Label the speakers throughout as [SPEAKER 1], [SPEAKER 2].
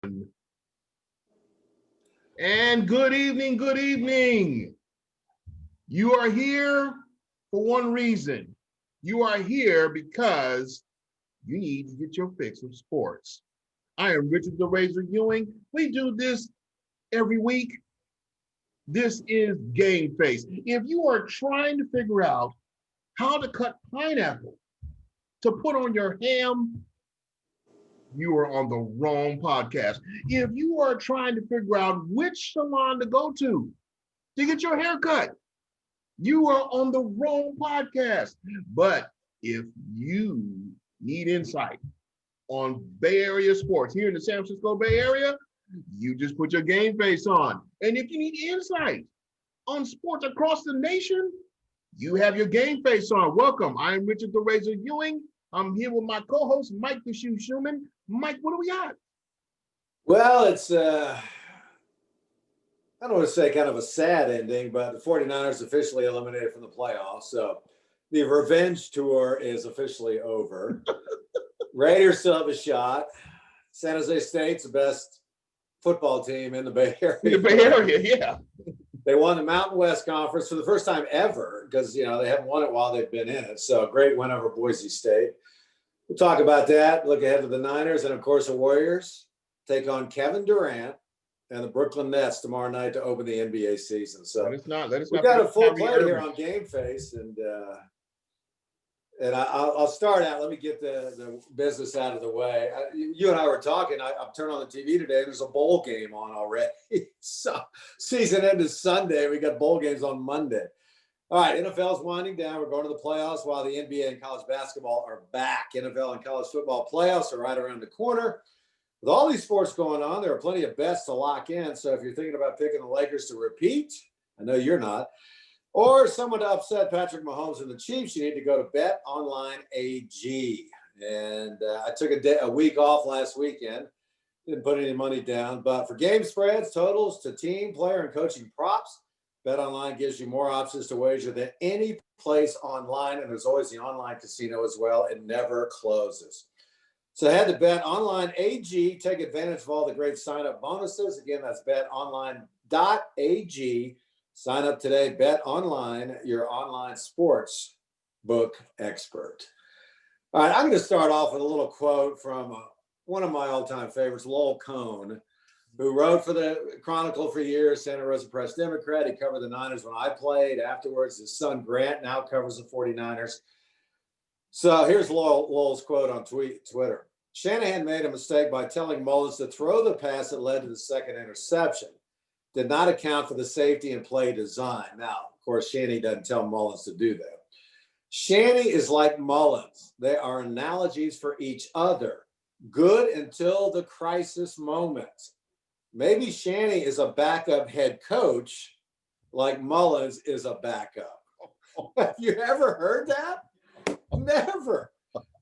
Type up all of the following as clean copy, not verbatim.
[SPEAKER 1] And good evening, good evening. You are here for one reason. You are here because you need to get your fix of sports. I am Richard the Razor Ewing. We do this every week. This is GameFace. If you are trying to figure out how to cut pineapple to put on your ham, you are on the wrong podcast. If you are trying to figure out which salon to go to get your hair cut, you are on the wrong podcast. But if you need insight on Bay Area sports here in the San Francisco Bay Area, you just put your GameFace on. And if you need insight on sports across the nation, you have your GameFace on. Welcome. I'm Richard the Razor Ewing. I'm here with my co-host, Mike the Shu Shumann. Mike, what do we got?
[SPEAKER 2] Well, it's, I don't want to say kind of a sad ending, but the 49ers officially eliminated from the playoffs. So the revenge tour is officially over. Raiders still have a shot. San Jose State's the best football team in the Bay Area.
[SPEAKER 1] In the Bay Area, yeah.
[SPEAKER 2] They won the Mountain West Conference for the first time ever because, they haven't won it while they've been in it. So great win over Boise State. We'll talk about that, look ahead to the Niners, and, of course, the Warriors take on Kevin Durant and the Brooklyn Nets tomorrow night to open the NBA season. So we've got a full play here on GameFace, and I'll start out. Let me get the business out of the way. You and I were talking. I've turned on the TV today. There's a bowl game on already. So season end is Sunday. We got bowl games on Monday. All right, NFL's winding down. We're going to the playoffs while the NBA and college basketball are back. NFL and college football playoffs are right around the corner. With all these sports going on, there are plenty of bets to lock in. So if you're thinking about picking the Lakers to repeat, I know you're not, or someone to upset Patrick Mahomes and the Chiefs, you need to go to Bet Online AG. And I took a week off last weekend. Didn't put any money down. But for game spreads, totals to team, player, and coaching props, BetOnline gives you more options to wager than any place online, and there's always the online casino as well. It never closes. So head to BetOnline AG. Take advantage of all the great sign-up bonuses. Again, that's betonline.ag. Sign up today. BetOnline, your online sports book expert. All right, I'm going to start off with a little quote from one of my all-time favorites, Lowell Cohn, who wrote for the Chronicle for years, Santa Rosa Press Democrat. He covered the Niners when I played. Afterwards, his son Grant now covers the 49ers. So here's Lowell's quote on Twitter. Shanahan made a mistake by telling Mullins to throw the pass that led to the second interception. Did not account for the safety and play design. Now, of course, Shanny doesn't tell Mullins to do that. Shanny is like Mullins. They are analogies for each other. Good until the crisis moment. Maybe Shanny is a backup head coach like Mullins is a backup. Have you ever heard that? Never.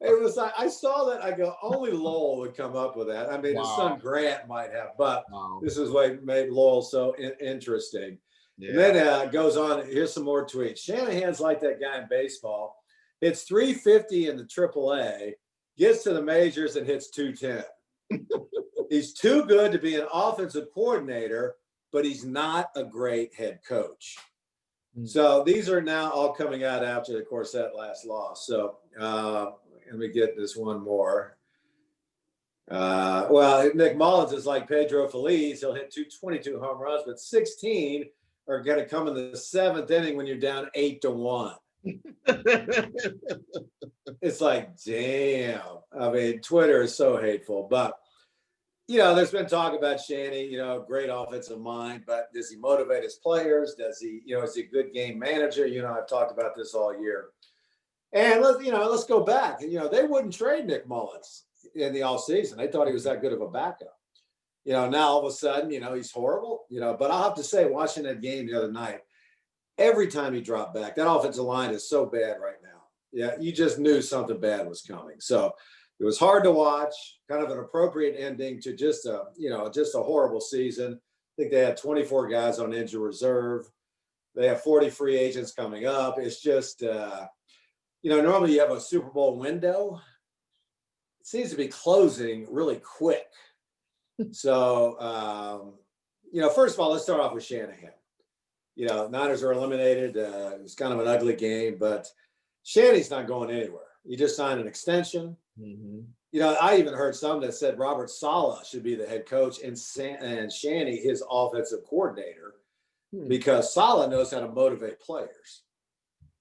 [SPEAKER 2] It was like, I saw that. I go, only Lowell would come up with that. I mean, his son Grant might have, but this is what made Lowell so interesting. Yeah. And then goes on. Here's some more tweets. Shanahan's like that guy in baseball. Hits 350 in the AAA, gets to the majors and hits 210. He's too good to be an offensive coordinator, but he's not a great head coach. So these are now all coming out after, of course, that last loss. So let me get this one more. Well, Nick Mullins is like Pedro Feliz. He'll hit 22 home runs, but 16 are going to come in the seventh inning when you're down 8-1. It's like, damn. I mean, Twitter is so hateful. But, there's been talk about Shanny, great offensive mind, but does he motivate his players? Does he, is he a good game manager? I've talked about this all year. And let's go back. They wouldn't trade Nick Mullins in the offseason. They thought he was that good of a backup. Now all of a sudden, he's horrible. But I'll have to say, watching that game the other night, every time he dropped back, that offensive line is so bad right now. Yeah, you just knew something bad was coming. So it was hard to watch. Kind of an appropriate ending to just a horrible season. I think they had 24 guys on injured reserve. They have 40 free agents coming up. It's just, normally you have a Super Bowl window. It seems to be closing really quick. So, first of all, let's start off with Shanahan. Niners are eliminated. It's kind of an ugly game, but Shanny's not going anywhere. He just signed an extension.
[SPEAKER 1] Mm-hmm.
[SPEAKER 2] I even heard some that said Robert Saleh should be the head coach and Shanny his offensive coordinator because Saleh knows how to motivate players.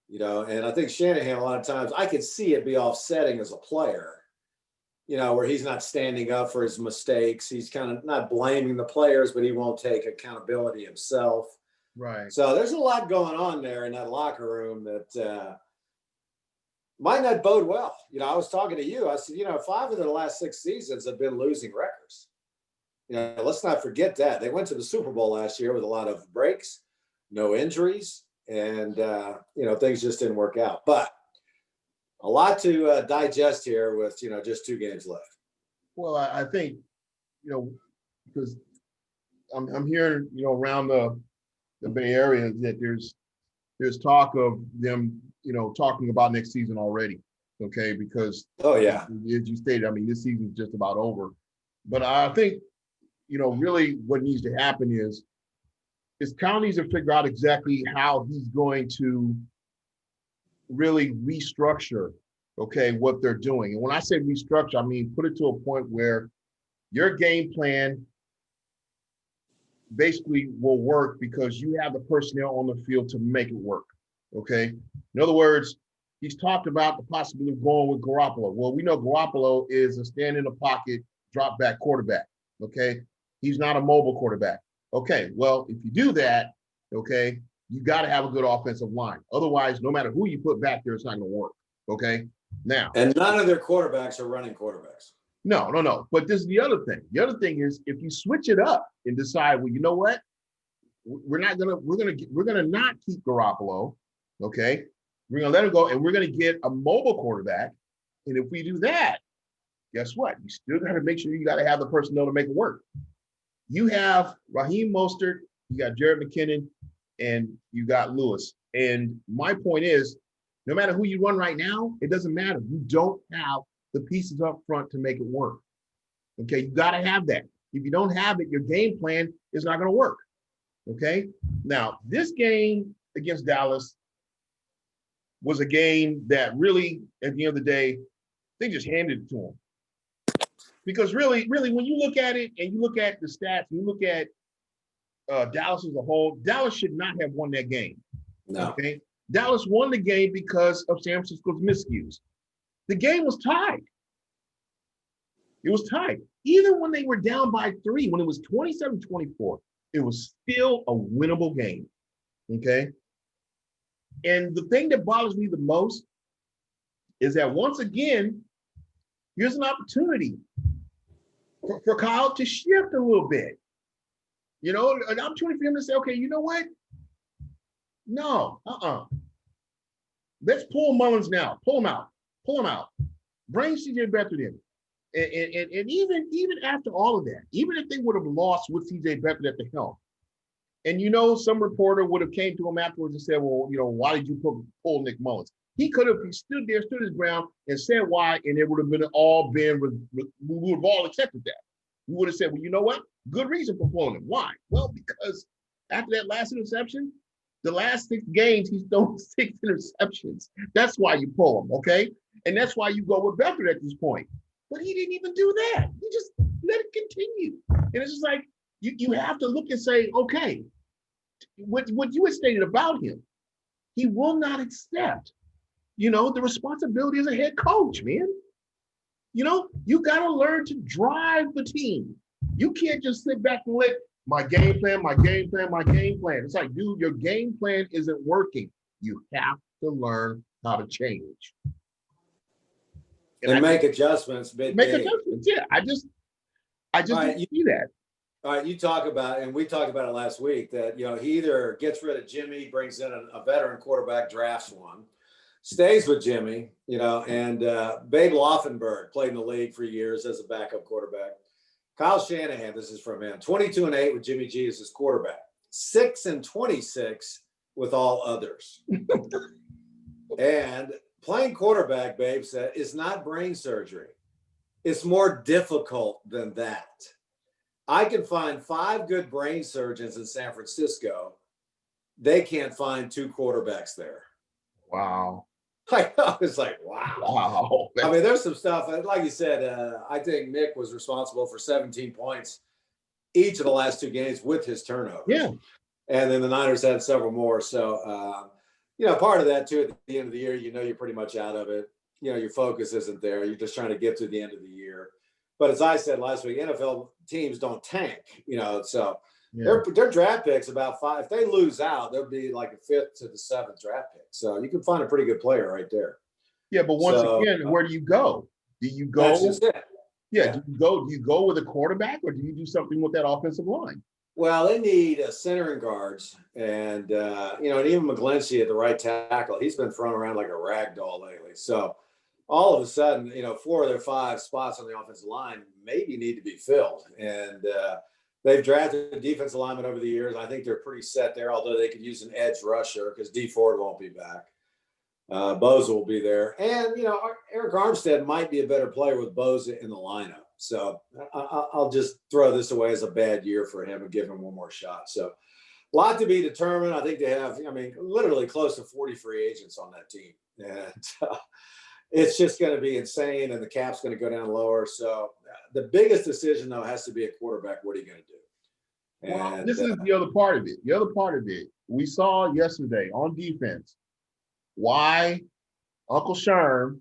[SPEAKER 2] And I think Shanahan, a lot of times, I could see it be offsetting as a player, where he's not standing up for his mistakes. He's kind of not blaming the players, but he won't take accountability himself.
[SPEAKER 1] Right.
[SPEAKER 2] So there's a lot going on there in that locker room that might not bode well. I was talking to you. I said, 5 of the last 6 seasons have been losing records. Let's not forget that. They went to the Super Bowl last year with a lot of breaks, no injuries, and, things just didn't work out. But a lot to digest here with, just 2 games left.
[SPEAKER 1] Well, I think, because I'm hearing, around the Bay Area that there's talk of them, talking about next season already. Okay, because
[SPEAKER 2] oh yeah,
[SPEAKER 1] as you stated, I mean, this season is just about over. But I think, really what needs to happen is Cal needs to figure out exactly how he's going to really restructure, okay, what they're doing. And when I say restructure, I mean put it to a point where your game plan basically will work because you have the personnel on the field to make it work, okay? In other words, he's talked about the possibility of going with Garoppolo. Well, we know Garoppolo is a stand in the pocket, drop back quarterback, okay? He's not a mobile quarterback. Okay, well, if you do that, okay, you got to have a good offensive line. Otherwise, no matter who you put back there, it's not going to work, okay? Now.
[SPEAKER 2] And none of their quarterbacks are running quarterbacks.
[SPEAKER 1] No. But this is the other thing. The other thing is if you switch it up and decide, well, you know what? We're gonna not keep Garoppolo, okay? We're gonna let him go, and we're gonna get a mobile quarterback. And if we do that, guess what? You still got to make sure you got to have the personnel to make it work. You have Raheem Mostert, you got Jared McKinnon, and you got Lewis. And my point is, no matter who you run right now, it doesn't matter. You don't have the pieces up front to make it work. Okay, you got to have that. If you don't have it, your game plan is not going to work. Okay, now this game against Dallas was a game that really, at the end of the day, they just handed it to them. Because really, when you look at it and you look at the stats, and you look at Dallas as a whole, Dallas should not have won that game.
[SPEAKER 2] No.
[SPEAKER 1] Okay, Dallas won the game because of San Francisco's miscues. The game was tied. It was tied. Even when they were down by 3, when it was 27-24, it was still a winnable game, okay? And the thing that bothers me the most is that once again, here's an opportunity for Kyle to shift a little bit. An opportunity for him to say, okay, you know what? No, Let's pull Mullins now. Pull him out. Bring CJ Beathard in. And even after all of that, even if they would have lost with CJ Beathard at the helm, and some reporter would have came to him afterwards and said, well, why did you pull Nick Mullins? He could have stood his ground and said why, and it would have we would have all accepted that. We would have said, well, you know what? Good reason for pulling him. Why? Well, because after that last interception, the last 6 games, he's thrown 6 interceptions. That's why you pull him, okay? And that's why you go with Beathard at this point. But he didn't even do that. He just let it continue. And it's just like, you have to look and say, okay, what you had stated about him, he will not accept, the responsibility as a head coach, man. You got to learn to drive the team. You can't just sit back and let my game plan. It's like, dude, your game plan isn't working. You have to learn how to change.
[SPEAKER 2] And make adjustments.
[SPEAKER 1] Make adjustments, yeah. I just didn't see that.
[SPEAKER 2] All right, you talk about, and we talked about it last week, that, he either gets rid of Jimmy, brings in a veteran quarterback, drafts one, stays with Jimmy, and Babe Laufenberg played in the league for years as a backup quarterback. Kyle Shanahan, this is from him, 22-8 with Jimmy G as his quarterback, 6-26 with all others. And playing quarterback, Babe said, is not brain surgery. It's more difficult than that. I can find 5 good brain surgeons in San Francisco. They can't find 2 quarterbacks there.
[SPEAKER 1] Wow.
[SPEAKER 2] I was like, wow.
[SPEAKER 1] Wow.
[SPEAKER 2] I mean, there's some stuff, like you said, I think Nick was responsible for 17 points each of the last 2 games with his turnovers.
[SPEAKER 1] Yeah.
[SPEAKER 2] And then the Niners had several more. So, part of that, too, at the end of the year, you're pretty much out of it. Your focus isn't there. You're just trying to get to the end of the year. But as I said last week, NFL teams don't tank, so their draft picks about 5. If they lose out, they'll be like a 5th to the 7th draft pick. So you can find a pretty good player right there.
[SPEAKER 1] Yeah, but once again, where do you go? Do you go?
[SPEAKER 2] That's just it.
[SPEAKER 1] Yeah. Do you go with a quarterback, or do you do something with that offensive line?
[SPEAKER 2] Well, they need a center and guards, and and even McGlinchey at the right tackle, he's been thrown around like a rag doll lately. So all of a sudden, 4 of their 5 spots on the offensive line maybe need to be filled, and they've drafted a defensive lineman over the years. I think they're pretty set there, although they could use an edge rusher because D Ford won't be back. Bosa will be there, and Eric Armstead might be a better player with Bosa in the lineup. So I'll just throw this away as a bad year for him and give him one more shot. So a lot to be determined. I think they have, literally close to 40 free agents on that team. And it's just going to be insane, and the cap's going to go down lower. So the biggest decision, though, has to be a quarterback. What are you going to do?
[SPEAKER 1] Well, this is the other part of it. The other part of it, we saw yesterday on defense why Uncle Sherm,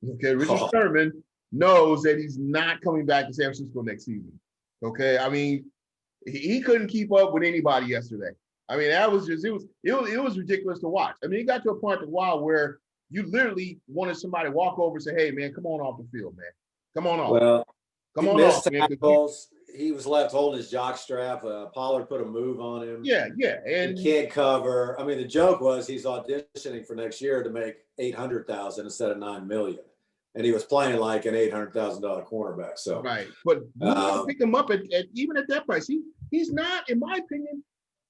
[SPEAKER 1] Richard Sherman, knows that he's not coming back to San Francisco next season. Okay, I mean, he couldn't keep up with anybody yesterday. I mean, that was just it was ridiculous to watch. I mean, it got to a point of while where you literally wanted somebody to walk over and say, "Hey, man, come on off the field, man. Come on off.
[SPEAKER 2] Well,
[SPEAKER 1] come on off, man."
[SPEAKER 2] He was left holding his jock strap. Pollard put a move on him.
[SPEAKER 1] Yeah, and
[SPEAKER 2] he can't cover. I mean, the joke was he's auditioning for next year to make $800,000 instead of $9 million, and he was playing like an $800,000 cornerback. So
[SPEAKER 1] right, but you pick him up at even at that price. He's not, in my opinion.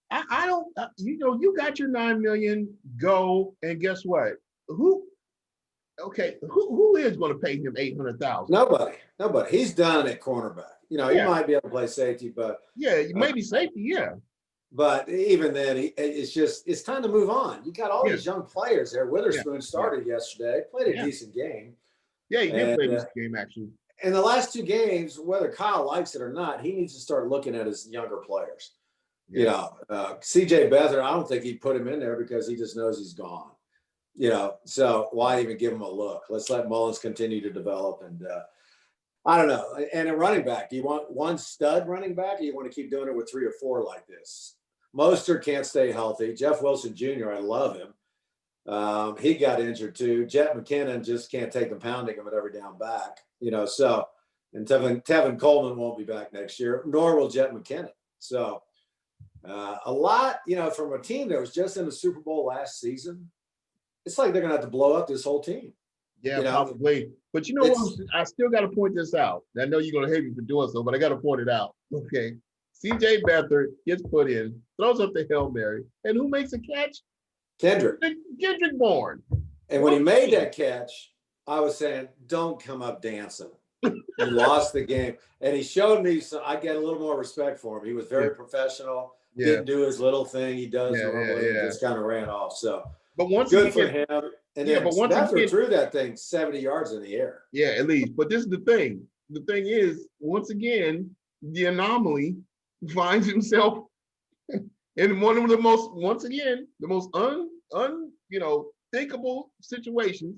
[SPEAKER 1] I don't. You got your $9 million. Go, and guess what? Who is going to pay him $800,000?
[SPEAKER 2] Nobody. He's done at cornerback. He might be able to play safety, but
[SPEAKER 1] maybe safety, yeah.
[SPEAKER 2] But even then, it's time to move on. You got all these young players there. Witherspoon started yesterday, played a decent game.
[SPEAKER 1] Yeah, he did play a decent game actually.
[SPEAKER 2] And the last 2 games, whether Kyle likes it or not, he needs to start looking at his younger players.
[SPEAKER 1] Yeah.
[SPEAKER 2] CJ Beathard, I don't think he'd put him in there because he just knows he's gone. So why even give him a look? Let's let Mullins continue to develop. And I don't know. And a running back, do you want one stud running back, or you want to keep doing it with 3 or 4 like this? Mostert can't stay healthy. Jeff Wilson Jr., I love him. He got injured too. Jet McKinnon just can't take the pounding of it every down back. So, and Tevin Coleman won't be back next year, nor will Jet McKinnon. So a lot, from a team that was just in the Super Bowl last season, it's like they're going to have to blow up this whole team.
[SPEAKER 1] Yeah, probably. But what? I still got to point this out. I know you're going to hate me for doing so, but I got to point it out. Okay. CJ Beathard gets put in, throws up the Hail Mary, and who makes a catch?
[SPEAKER 2] Kendrick
[SPEAKER 1] Bourne.
[SPEAKER 2] And when he made that catch, I was saying, don't come up dancing. He lost the game. And he showed me, so I get a little more respect for him. He was very professional, didn't do his little thing he does normally, just kind of ran off. So
[SPEAKER 1] but once
[SPEAKER 2] good
[SPEAKER 1] again,
[SPEAKER 2] for him. And then Beathard threw that thing 70 yards in the air.
[SPEAKER 1] Yeah, at least. But this is the thing. The thing is, once again, the anomaly finds himself in one of the most, thinkable situations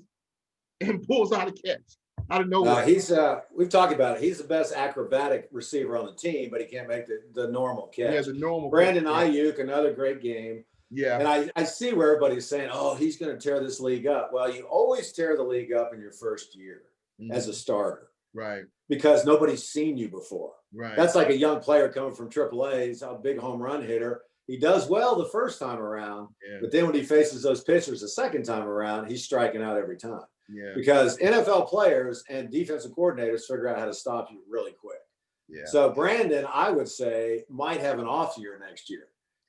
[SPEAKER 1] and pulls out a catch out of nowhere.
[SPEAKER 2] We've talked about it. He's the best acrobatic receiver on the team, but he can't make the normal catch.
[SPEAKER 1] Yeah, the normal.
[SPEAKER 2] Brandon Ayuk, another great game.
[SPEAKER 1] Yeah.
[SPEAKER 2] And I see where everybody's saying, oh, he's going to tear this league up. Well, you always tear the league up in your first year as a starter.
[SPEAKER 1] Right.
[SPEAKER 2] Because nobody's seen you before.
[SPEAKER 1] Right.
[SPEAKER 2] That's like a young player coming from AAA. He's a big home run hitter. He does well the first time around, but then when he faces those pitchers the second time around, he's striking out every time.
[SPEAKER 1] Yeah.
[SPEAKER 2] Because NFL players and defensive coordinators figure out how to stop you really quick.
[SPEAKER 1] Yeah.
[SPEAKER 2] So Brandon, I would say, might have an off year next year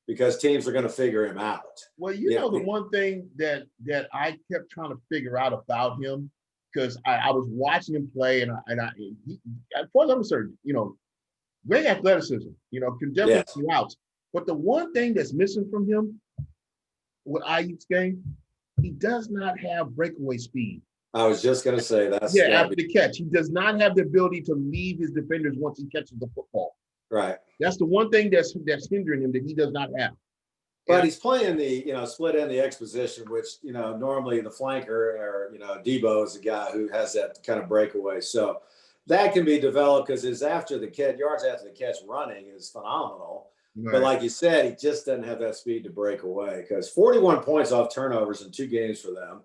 [SPEAKER 2] because teams are going to figure him out.
[SPEAKER 1] Well, the one thing that I kept trying to figure out about him, because I was watching him play, and as far as I'm concerned, Great athleticism, can definitely
[SPEAKER 2] Yes.
[SPEAKER 1] do routes. But the one thing that's missing from him with Ayuk's game, he does not have breakaway speed.
[SPEAKER 2] I was just going to say that's
[SPEAKER 1] Yeah,
[SPEAKER 2] got to
[SPEAKER 1] after
[SPEAKER 2] be
[SPEAKER 1] the catch, he does not have the ability to leave his defenders once he catches the football.
[SPEAKER 2] right.
[SPEAKER 1] That's the one thing that's hindering him that he does not have.
[SPEAKER 2] But he's playing the, split end the X position, which, normally the flanker or, Debo is the guy who has that kind of breakaway. So that can be developed because his yards after the catch running is phenomenal.
[SPEAKER 1] Right.
[SPEAKER 2] But like you said, he just doesn't have that speed to break away because 41 points off turnovers in 2 games for them.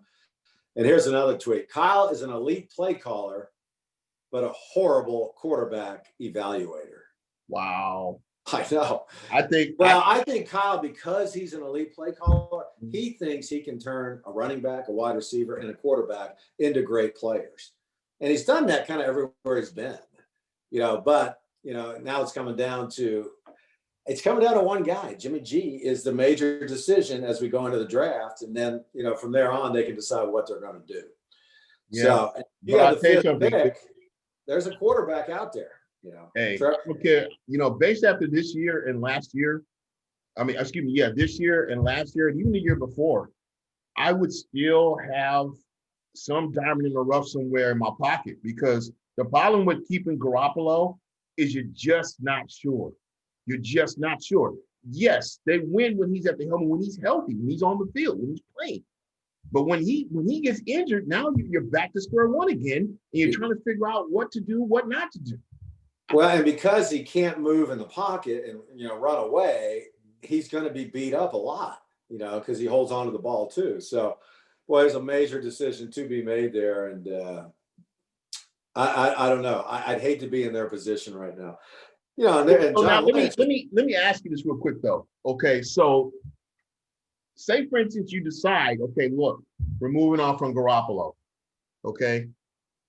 [SPEAKER 2] And here's another tweet. Kyle is an elite play caller, but a horrible quarterback evaluator.
[SPEAKER 1] Wow.
[SPEAKER 2] I know.
[SPEAKER 1] I think
[SPEAKER 2] Kyle, because he's an elite play caller, he thinks he can turn a running back, a wide receiver, and a quarterback into great players. And he's done that kind of everywhere he's been. But now it's coming down to one guy. Jimmy G is the major decision as we go into the draft. And then, from there on, they can decide what they're going to do. Yeah. So you got the 5th pick. There's a quarterback out there.
[SPEAKER 1] Hey, okay. Based after this year and last year, this year and last year, and even the year before, I would still have some diamond in the rough somewhere in my pocket because the problem with keeping Garoppolo is you're just not sure. You're just not sure. Yes, they win when he's at the helmet, when he's healthy, when he's on the field, when he's playing. But when he gets injured, now you're back to square one again, and you're trying to figure out what to do, what not to do.
[SPEAKER 2] Well, and because he can't move in the pocket and, run away, he's going to be beat up a lot, because he holds on to the ball too. So, boy, there's a major decision to be made there. And I don't know. I'd hate to be in their position right now. Now let
[SPEAKER 1] me ask you this real quick though. Okay, so say for instance you decide, okay, look, we're moving on from Garoppolo. Okay,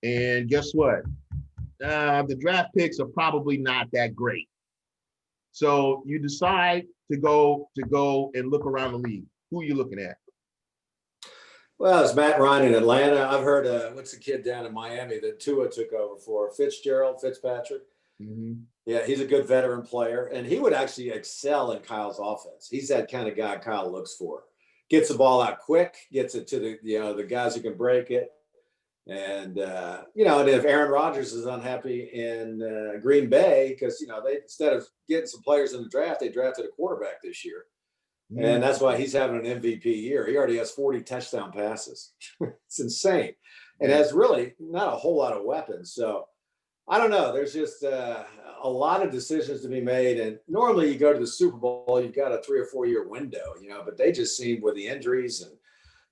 [SPEAKER 1] and guess what? The draft picks are probably not that great. So you decide to go and look around the league. Who are you looking at?
[SPEAKER 2] Well, it's Matt Ryan in Atlanta. I've heard, what's the kid down in Miami that Tua took over for? Fitzpatrick.
[SPEAKER 1] Mm-hmm.
[SPEAKER 2] Yeah, he's a good veteran player, and he would actually excel in Kyle's offense. He's that kind of guy Kyle looks for. Gets the ball out quick, gets it to the guys who can break it. And, and if Aaron Rodgers is unhappy in Green Bay, because, they instead of getting some players in the draft, they drafted a quarterback this year. Mm-hmm. And that's why he's having an MVP year. He already has 40 touchdown passes. It's insane. And has really not a whole lot of weapons. So I don't know. There's just a lot of decisions to be made. And normally you go to the Super Bowl, you've got a 3 or 4 year window, but they just seem with the injuries and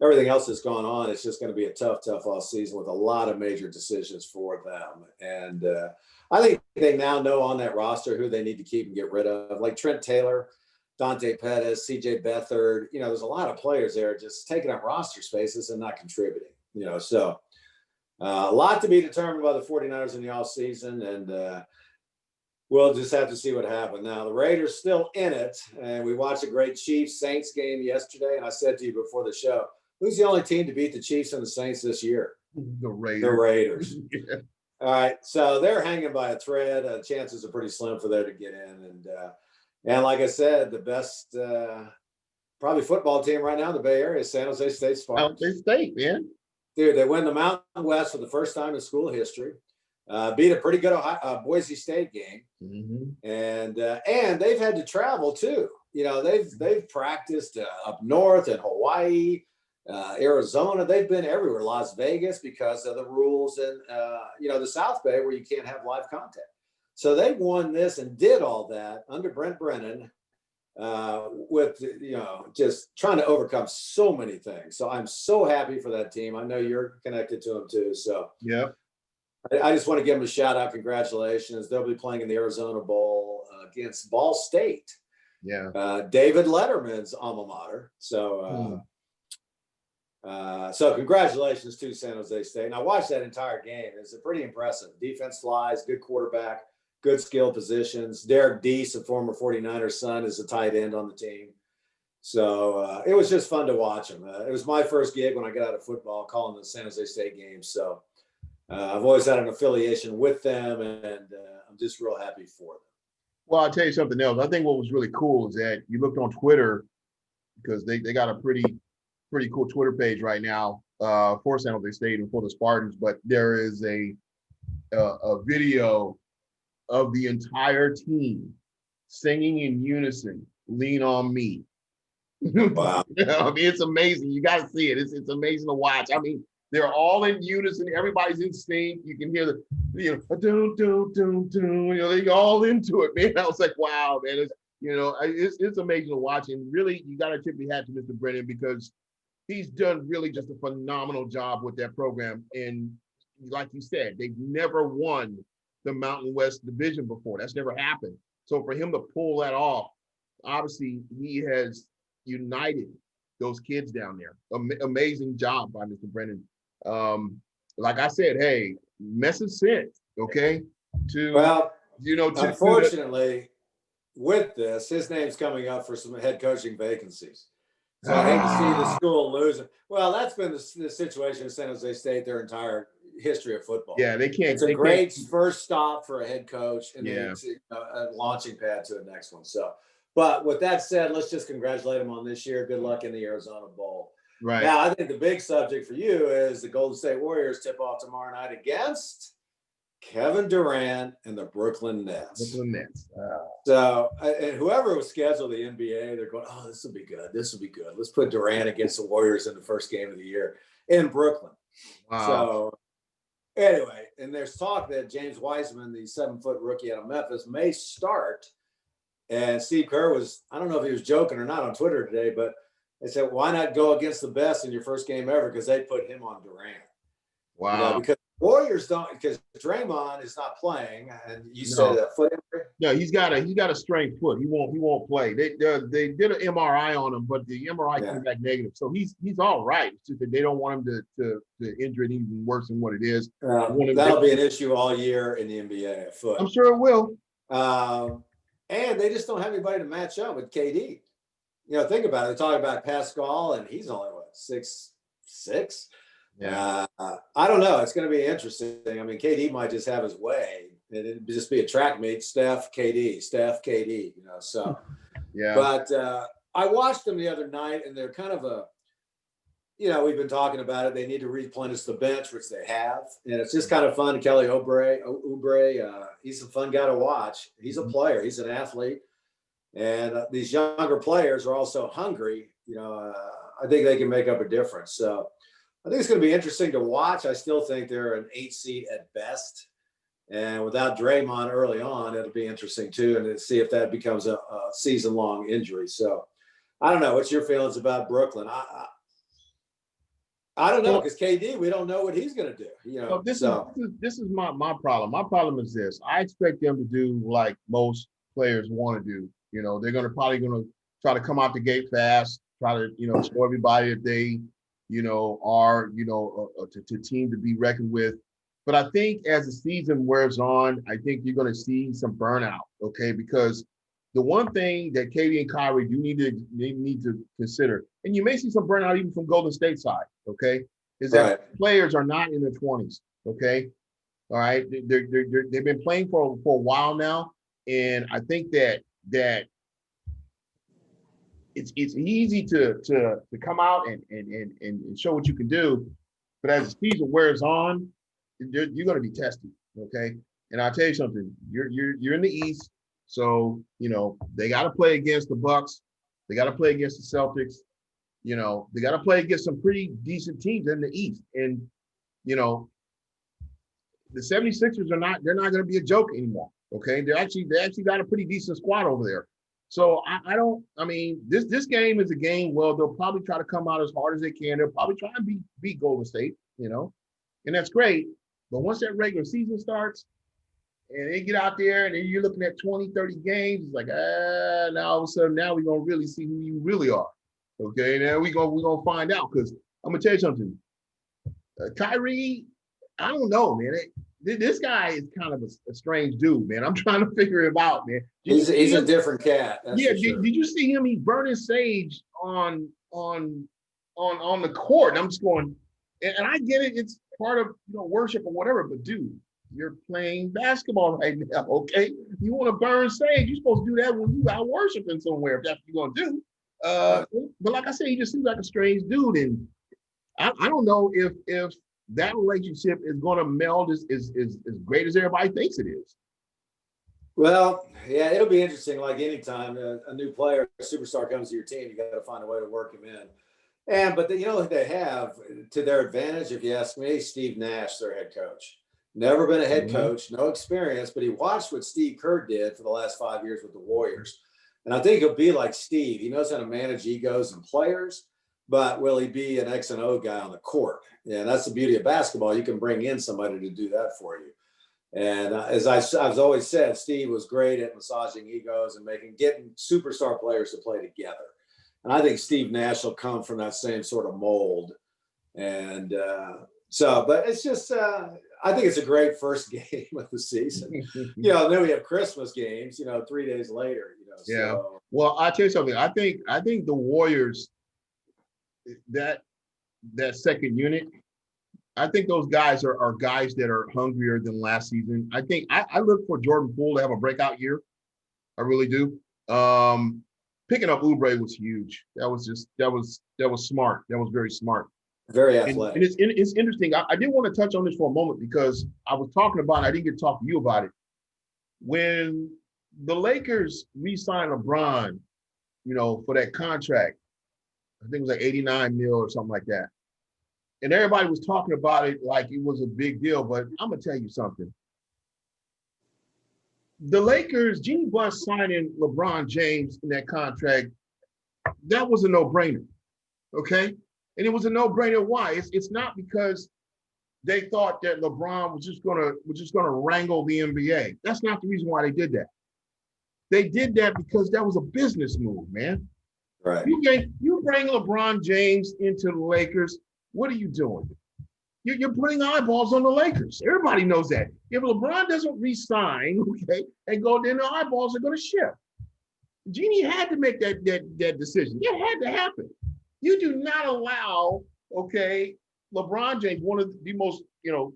[SPEAKER 2] everything else that's gone on, it's just going to be a tough off season with a lot of major decisions for them. And I think they now know on that roster who they need to keep and get rid of, like Trent Taylor, Dante Pettis, CJ Beathard. There's a lot of players there just taking up roster spaces and not contributing, so a lot to be determined by the 49ers in the offseason. And we'll just have to see what happens. Now, the Raiders still in it, and we watched a great Chiefs-Saints game yesterday, and I said to you before the show, who's the only team to beat the Chiefs and the Saints this year?
[SPEAKER 1] The Raiders.
[SPEAKER 2] The Raiders. Yeah. All right, so they're hanging by a thread. Chances are pretty slim for them to get in. And like I said, the best probably football team right now in the Bay Area is San Jose State Spartans.
[SPEAKER 1] San Jose State, man.
[SPEAKER 2] Dude, they win the Mountain West for the first time in school history. Beat a pretty good Boise State game.
[SPEAKER 1] Mm-hmm.
[SPEAKER 2] And they've had to travel too. They've practiced up north in Hawaii, Arizona. They've been everywhere, Las Vegas, because of the rules in the South Bay where you can't have live contact. So they won this and did all that under Brent Brennan with just trying to overcome so many things. So I'm so happy for that team. I know you're connected to them too. So
[SPEAKER 1] yeah.
[SPEAKER 2] I just want to give them a shout out. Congratulations. They'll be playing in the Arizona Bowl against Ball State.
[SPEAKER 1] Yeah.
[SPEAKER 2] David Letterman's alma mater. So, so congratulations to San Jose State. And I watched that entire game. It's pretty impressive. Defense flies, good quarterback, good skill positions. Derek Deese, a former 49ers son, is a tight end on the team. So it was just fun to watch him. It was my first gig when I got out of football, calling the San Jose State games. So I've always had an affiliation with them, and I'm just real happy for them.
[SPEAKER 1] Well, I'll tell you something else. I think what was really cool is that you looked on Twitter because they got a pretty cool Twitter page right now for San Jose State and for the Spartans. But there is a video of the entire team singing in unison, "Lean on Me."
[SPEAKER 2] Wow.
[SPEAKER 1] I mean, it's amazing. You got to see it. It's amazing to watch. I mean, they're all in unison. Everybody's in sync. You can hear they're all into it, man. I was like, wow, man. It's amazing to watch. And really, you got to tip your hat to Mr. Brennan because he's done really just a phenomenal job with that program. And like you said, they've never won the Mountain West Division before. That's never happened. So for him to pull that off, obviously he has united those kids down there. Amazing job by Mr. Brennan. Like I said, hey, message sent, okay?
[SPEAKER 2] Unfortunately, with this, his name's coming up for some head coaching vacancies. So I hate to see the school losing. Well, that's been the situation in San Jose State their entire history of football.
[SPEAKER 1] Yeah, they can't.
[SPEAKER 2] It's a great first stop for a head coach, and
[SPEAKER 1] yeah,
[SPEAKER 2] it's a launching pad to the next one. So, but with that said, let's just congratulate him on this year. Good luck in the Arizona Bowl.
[SPEAKER 1] Right
[SPEAKER 2] now, I think the big subject for you is the Golden State Warriors tip off tomorrow night against Kevin Durant and the Brooklyn Nets. So, and whoever was scheduled the NBA, they're going, oh, this will be good. This will be good. Let's put Durant against the Warriors in the first game of the year in Brooklyn.
[SPEAKER 1] Wow.
[SPEAKER 2] So, anyway, and there's talk that James Wiseman, the 7-foot rookie out of Memphis, may start. And Steve Kerr was, I don't know if he was joking or not on Twitter today, but they said, why not go against the best in your first game ever? Because they put him on Durant.
[SPEAKER 1] Wow.
[SPEAKER 2] Because Warriors don't, because Draymond is not playing, and you said a foot injury.
[SPEAKER 1] No, he's got a strained foot. He won't play. They did an MRI on him, but the MRI came back negative. So he's all right. It's just that they don't want him to injure it even worse than what it is.
[SPEAKER 2] That'll be an issue all year in the NBA. A foot.
[SPEAKER 1] I'm sure it will.
[SPEAKER 2] And they just don't have anybody to match up with KD. Think about it. They talk about Pascal, and he's only 6'6".
[SPEAKER 1] Yeah.
[SPEAKER 2] I don't know. It's going to be interesting. I mean, KD might just have his way. It'd just be a track meet. Steph, KD. So.
[SPEAKER 1] Yeah.
[SPEAKER 2] But I watched them the other night, and they're kind of we've been talking about it. They need to replenish the bench, which they have. And it's just kind of fun. Kelly Oubre, he's a fun guy to watch. He's a player. He's an athlete. And these younger players are also hungry. I think they can make up a difference. So I think it's going to be interesting to watch. I still think they're an 8 seed at best. And without Draymond early on, it'll be interesting too. And to see if that becomes a season-long injury. So I don't know. What's your feelings about Brooklyn? I don't know, because KD, we don't know what he's going to do.
[SPEAKER 1] This is my problem. My problem is this. I expect them to do like most players want to do. They're probably going to try to come out the gate fast, try to, show everybody that they, are, a team to be reckoned with. But I think as the season wears on, I think you're going to see some burnout, okay? Because the one thing that KD and Kyrie do need to consider, and you may see some burnout even from Golden State side, okay, is that players are not in their 20s, okay? All right, they've been playing for a while now, and I think that it's easy to come out and show what you can do, but as the season wears on, you're going to be tested, okay? And I'll tell you something, you're in the East, so they got to play against the Bucks, they got to play against the Celtics, they got to play against some pretty decent teams in the East, and the 76ers they're not going to be a joke anymore, okay? They actually got a pretty decent squad over there. So this game is a game, well, they'll probably try to come out as hard as they can. They'll probably try and beat Golden State, and that's great. But once that regular season starts and they get out there and then you're looking at 20, 30 games, it's like, now all of a sudden, now we're going to really see who you really are. Okay, now we're gonna find out, because I'm going to tell you something. Kyrie, I don't know, man. This guy is kind of a strange dude, man. I'm trying to figure him out, man.
[SPEAKER 2] He's a different cat.
[SPEAKER 1] Yeah, did you see him? He's burning sage on the court. And I'm just going, and I get it. It's part of worship or whatever. But dude, You're playing basketball right now, okay? You want to burn sage, you're supposed to do that when you out worshiping somewhere, if that's what you're going to do. But like I said, he just seems like a strange dude. And I don't know if that relationship is going to meld as great as everybody thinks it is.
[SPEAKER 2] Well, yeah, it'll be interesting. Like anytime a new player, a superstar comes to your team, you got to find a way to work him in. But you know what they have to their advantage, if you ask me, Steve Nash, their head coach. Never been a head coach, no experience, but he watched what Steve Kerr did for the last 5 years with the Warriors. And I think he'll be like Steve. He knows how to manage egos and players, but will he be an X and O guy on the court? Yeah, that's the beauty of basketball. You can bring in somebody to do that for you. And as I've always said, Steve was great at massaging egos and getting superstar players to play together. And I think Steve Nash will come from that same sort of mold. And but it's just, I think it's a great first game of the season. Then we have Christmas games, 3 days later,
[SPEAKER 1] Yeah.
[SPEAKER 2] So.
[SPEAKER 1] Well, I'll tell you something. I think the Warriors, that second unit, I think those guys are guys that are hungrier than last season. I think I look for Jordan Poole to have a breakout year. I really do. Picking up Oubre was huge. That was smart. That was very smart.
[SPEAKER 2] Very athletic.
[SPEAKER 1] And it's interesting. I did want to touch on this for a moment because I was talking about it. I didn't get to talk to you about it. When the Lakers re-signed LeBron, for that contract, I think it was like 89 mil or something like that. And everybody was talking about it like it was a big deal, but I'm going to tell you something. The Lakers, Jeannie Buss signing LeBron James in that contract, that was a no-brainer, okay? And it was a no-brainer. Why? It's not because they thought that LeBron was just gonna wrangle the NBA. That's not the reason why they did that. They did that because that was a business move, man.
[SPEAKER 2] Right.
[SPEAKER 1] You bring LeBron James into the Lakers. What are you doing? You're putting eyeballs on the Lakers. Everybody knows that. If LeBron doesn't re-sign, okay, and go, then the eyeballs are going to shift. Jeannie had to make that decision. It had to happen. You do not allow, okay, LeBron James, one of the most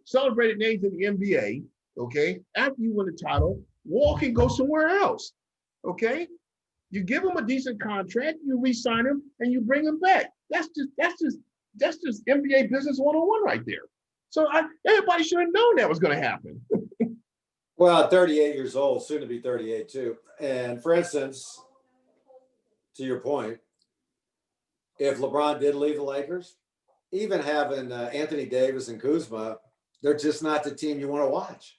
[SPEAKER 1] celebrated names in the NBA, okay, after you win the title, walk and go somewhere else, okay? You give him a decent contract, you re-sign him, and you bring him back. That's just NBA business 101 right there. So everybody should have known that was going to happen.
[SPEAKER 2] Well, 38 years old, soon to be 38 too. And for instance, to your point, if LeBron did leave the Lakers, even having Anthony Davis and Kuzma, they're just not the team you want to watch.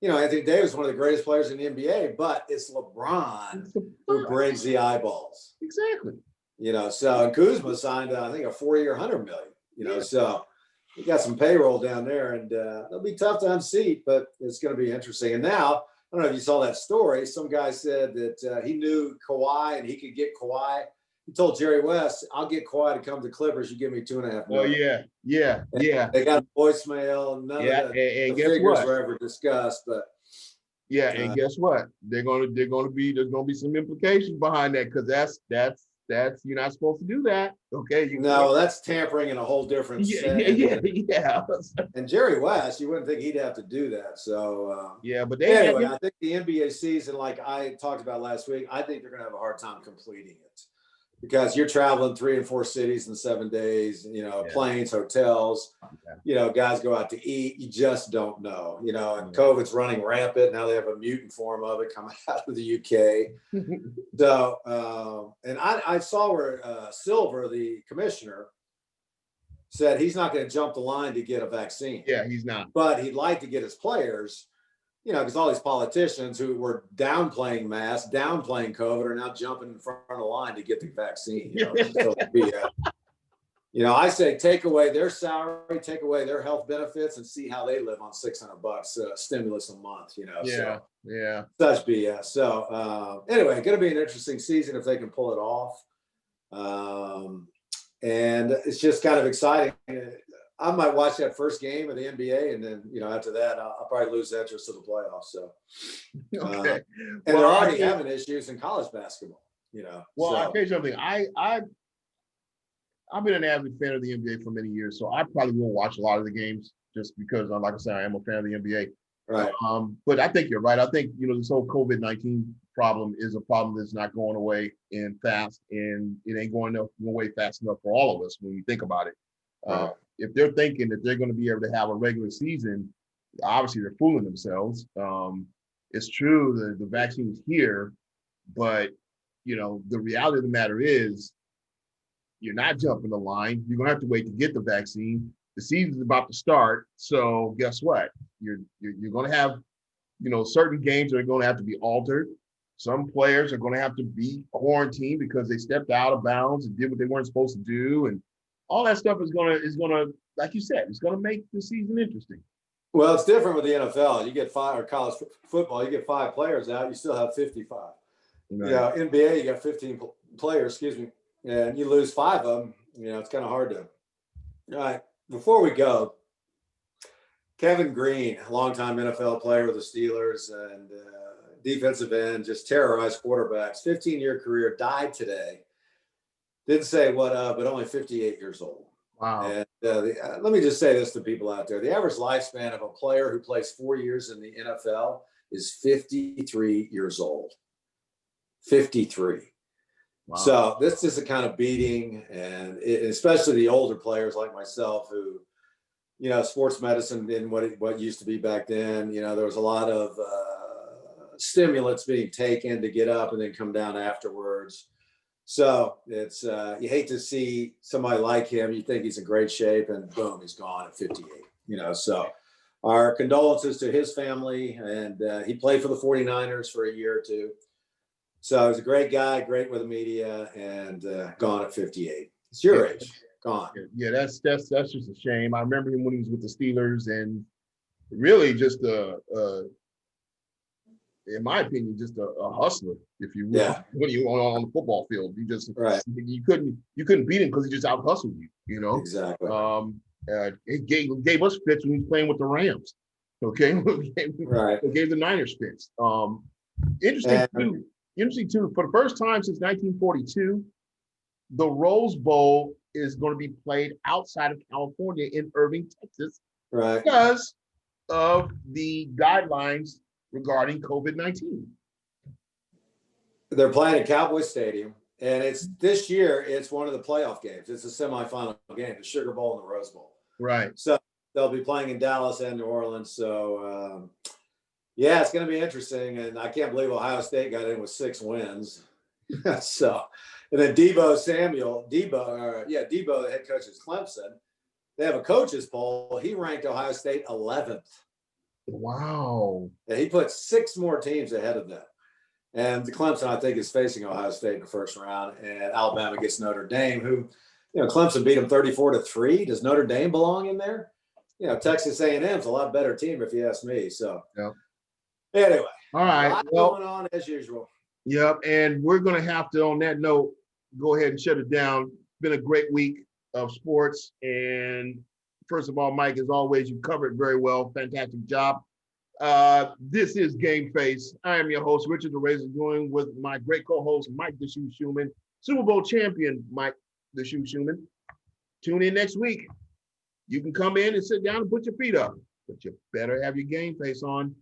[SPEAKER 2] Anthony Davis is one of the greatest players in the NBA, but it's LeBron who brings the eyeballs.
[SPEAKER 1] Exactly.
[SPEAKER 2] So and Kuzma signed, I think, a 4-year, $100 million. So you got some payroll down there, and it'll be tough to unseat, but it's going to be interesting. And now, I don't know if you saw that story. Some guy said that he knew Kawhi and he could get Kawhi. He told Jerry West, "I'll get Kawhi to come to Clippers. You give me $2.5 million."
[SPEAKER 1] Oh yeah.
[SPEAKER 2] They got voicemail. None of the figures were ever discussed, but.
[SPEAKER 1] Yeah, and guess what? There's gonna be some implications behind that because that's you're not supposed to do that. Okay.
[SPEAKER 2] That's tampering in a whole different sense.
[SPEAKER 1] Yeah.
[SPEAKER 2] And Jerry West, you wouldn't think he'd have to do that. So
[SPEAKER 1] but
[SPEAKER 2] anyway, I think the NBA season, like I talked about last week, I think they're gonna have a hard time completing it. Because you're traveling 3 and 4 cities in 7 days, planes, hotels, guys go out to eat. You just don't know, and COVID's running rampant. Now they have a mutant form of it coming out of the UK. So, and I saw where Silver, the commissioner, said he's not going to jump the line to get a vaccine.
[SPEAKER 1] Yeah, he's not.
[SPEAKER 2] But he'd like to get his players, because all these politicians who were downplaying masks, downplaying COVID, are now jumping in front of the line to get the vaccine. I say take away their salary, take away their health benefits, and see how they live on $600 stimulus a month.
[SPEAKER 1] Yeah.
[SPEAKER 2] Such BS. So anyway, going to be an interesting season if they can pull it off. And it's just kind of exciting. I might watch that first game of the NBA, and then after that, I'll probably lose interest in the playoffs. So,
[SPEAKER 1] okay.
[SPEAKER 2] And they're already having issues in college basketball.
[SPEAKER 1] Well, I'll tell you something. I've been an avid fan of the NBA for many years, so I probably won't watch a lot of the games just because, like I said, I am a fan of the NBA.
[SPEAKER 2] Right.
[SPEAKER 1] But I think you're right. I think, this whole COVID-19 problem is a problem that's not going away fast, and it ain't going away fast enough for all of us when you think about it.
[SPEAKER 2] Right.
[SPEAKER 1] If they're thinking that they're going to be able to have a regular season, obviously they're fooling themselves. It's true the vaccine is here, but the reality of the matter is you're not jumping the line. You're going to have to wait to get the vaccine. The season's about to start, so guess what? You're going to have certain games are going to have to be altered. Some players are going to have to be quarantined because they stepped out of bounds and did what they weren't supposed to do, and all that stuff is going to, like you said, it's going to make the season interesting.
[SPEAKER 2] Well, it's different with the NFL. You get 5, or college football, you get 5 players out, you still have 55.
[SPEAKER 1] Right.
[SPEAKER 2] Yeah, NBA, you got 15 players, and you lose 5 of them. It's kind of hard to. All right, before we go, Kevin Green, a longtime NFL player with the Steelers and defensive end, just terrorized quarterbacks. 15-year career, died today. Didn't say what, but only 58 years old.
[SPEAKER 1] Wow.
[SPEAKER 2] And let me just say this to people out there. The average lifespan of a player who plays 4 years in the NFL is 53 years old. 53.
[SPEAKER 1] Wow.
[SPEAKER 2] So this is a kind of beating, and especially the older players like myself who, sports medicine didn't what used to be back then. There was a lot of stimulants being taken to get up and then come down afterwards. So it's you hate to see somebody like him. You think he's in great shape, and boom, he's gone at 58. So our condolences to his family, and he played for the 49ers for a year or two. So he's a great guy, great with the media, and gone at 58. It's your age, gone.
[SPEAKER 1] Yeah, that's just a shame. I remember him when he was with the Steelers, and really just in my opinion, just a hustler, if you will.
[SPEAKER 2] Yeah.
[SPEAKER 1] When you on the football field,
[SPEAKER 2] Right.
[SPEAKER 1] You couldn't beat him because he just out hustled you.
[SPEAKER 2] Exactly.
[SPEAKER 1] It gave us fits when he was playing with the Rams. Okay,
[SPEAKER 2] Right.
[SPEAKER 1] It gave the Niners fits. Interesting too. For the first time since 1942, the Rose Bowl is going to be played outside of California in Irving, Texas,
[SPEAKER 2] Right.
[SPEAKER 1] because of the guidelines regarding COVID-19.
[SPEAKER 2] They're playing at Cowboy Stadium, and this year. It's one of the playoff games. It's a semifinal game, the Sugar Bowl and the Rose Bowl.
[SPEAKER 1] Right.
[SPEAKER 2] So they'll be playing in Dallas and New Orleans. So yeah, it's going to be interesting. And I can't believe Ohio State got in with 6 wins. So, and then Debo, the head coach is Clemson. They have a coaches poll. He ranked Ohio State 11th.
[SPEAKER 1] Wow.
[SPEAKER 2] And he put 6 more teams ahead of them. And Clemson, I think, is facing Ohio State in the first round. And Alabama gets Notre Dame, who, Clemson beat them 34-3. Does Notre Dame belong in there? Texas A&M's a lot better team, if you ask me. So, Anyway.
[SPEAKER 1] All right.
[SPEAKER 2] A lot going on as usual.
[SPEAKER 1] Yep. And we're going to have to, on that note, go ahead and shut it down. It's been a great week of sports. And first of all, Mike, as always, you covered very well. Fantastic job. This is GameFace. I am your host, Richard the Razor, joined with my great co-host, Mike the Shu Shumann, Super Bowl champion, Mike the Shu Shumann. Tune in next week. You can come in and sit down and put your feet up, but you better have your GameFace on.